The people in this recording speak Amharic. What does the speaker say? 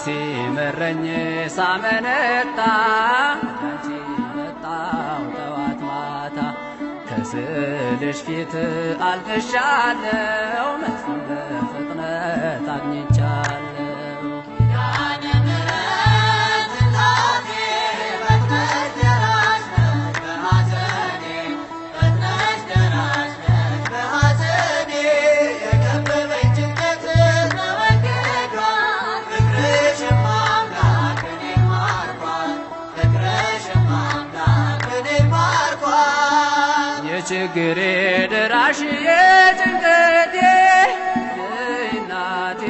ሲመረኝ ሳመነታ አንቺ መጣው ጠዋት ማታ ከስልሽ ፊት አልቅሻለሁ መልሱን በፍጥነት አግኝቻለሁ። ችግሬ ደራሽ የጭንቀቴ እናቴ